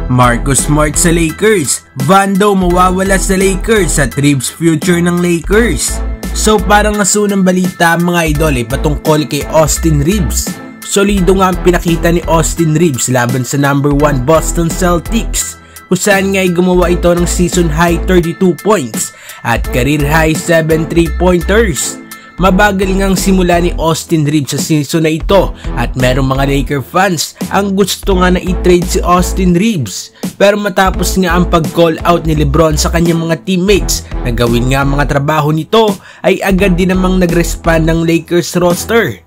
Marcus Smart sa Lakers, Vando mawawala sa Lakers at Reeves future ng Lakers. So parang nasunang balita mga idol ay patungkol kay Austin Reeves. Solido nga ang pinakita ni Austin Reeves laban sa number 1 Boston Celtics, kung saan nga ay gumawa ito ng season high 32 points at career high 7 3-pointers. Mabagal ngang simula ni Austin Reeves sa season na ito at merong mga Laker fans ang gusto nga na i-trade si Austin Reeves. Pero matapos nga ang pag-call out ni LeBron sa kanyang mga teammates na gawin nga mga trabaho nito, ay agad din namang nag-respond ng Lakers roster.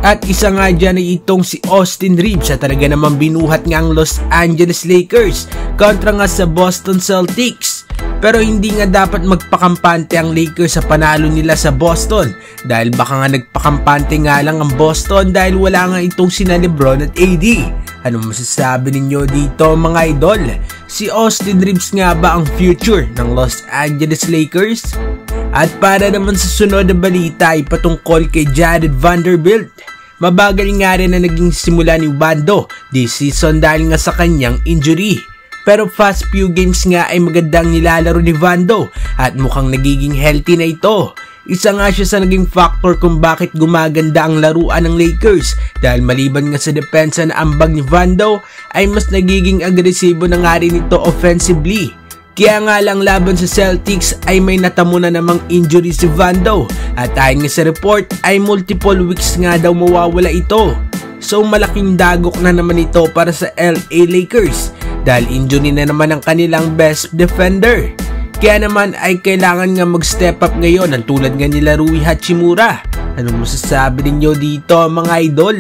At isa nga dyan ay itong si Austin Reeves na talaga namang binuhat nga ang Los Angeles Lakers kontra nga sa Boston Celtics. Pero hindi nga dapat magpakampante ang Lakers sa panalo nila sa Boston, dahil baka nga nagpakampante nga lang ang Boston dahil wala nga itong sina LeBron at AD. Ano masasabi ninyo dito mga idol? Si Austin Reeves nga ba ang future ng Los Angeles Lakers? At para naman sa sunod na balita ay patungkol kay Jared Vanderbilt. Mabagal nga rin na naging simula ni Vando this season dahil nga sa kanyang injury. Pero fast few games nga ay magandang nilalaro ni Vando at mukhang nagiging healthy na ito. Isa nga siya sa naging factor kung bakit gumaganda ang laruan ng Lakers, dahil maliban nga sa depensa na ambag ni Vando ay mas nagiging agresibo na nga rin ito offensively. Kaya nga lang laban sa Celtics ay may natamo na namang injury si Vando at ayon nga sa report ay multiple weeks nga daw mawawala ito. So malaking dagok na naman ito para sa LA Lakers dahil injury na naman ang kanilang best defender. Kaya naman ay kailangan nga mag-step up ngayon ang tulad nga nila Rui Hachimura. Anong masasabi ninyo dito mga idol?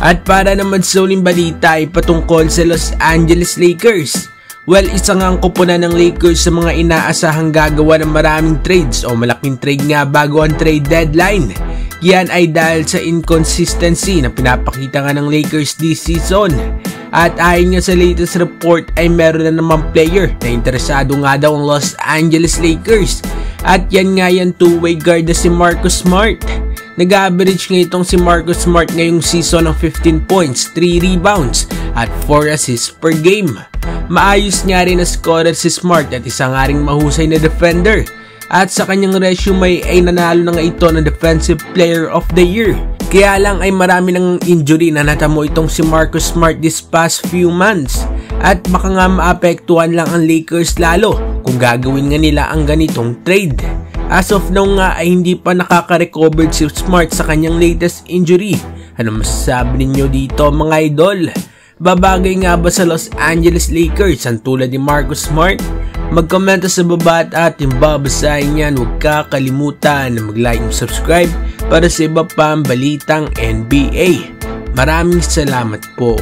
At para naman sa uling balita ay patungkol sa Los Angeles Lakers. Well, isa nga ang kupunan ng Lakers sa mga inaasahang gagawa ng maraming trades o malaking trade nga bago ang trade deadline. Yan ay dahil sa inconsistency na pinapakita nga ng Lakers this season. At ayon nga sa latest report ay meron na namang player na interesado nga daw ang Los Angeles Lakers. At yan nga yan two-way guard na si Marcus Smart. Nag-average nga itong si Marcus Smart ngayong season ng 15 points, 3 rebounds at 4 assists per game. Maayos nga rin na scorer si Smart at isa nga ring mahusay na defender. At sa kanyang resume ay nanalo na nga ito ng Defensive Player of the Year. Kaya lang ay marami ng injury na natamo itong si Marcus Smart this past few months. At baka nga maapektuhan lang ang Lakers lalo kung gagawin nga nila ang ganitong trade. As of now nga ay hindi pa nakaka-recover si Smart sa kanyang latest injury. Ano masasabi ninyo dito mga idol? Babagay nga ba sa Los Angeles Lakers ang tulad ni Marcus Smart? Mag-komento sa baba at ating babasahin yan. Huwag kakalimutan na mag-like and subscribe para sa iba pang balitang NBA. Maraming salamat po.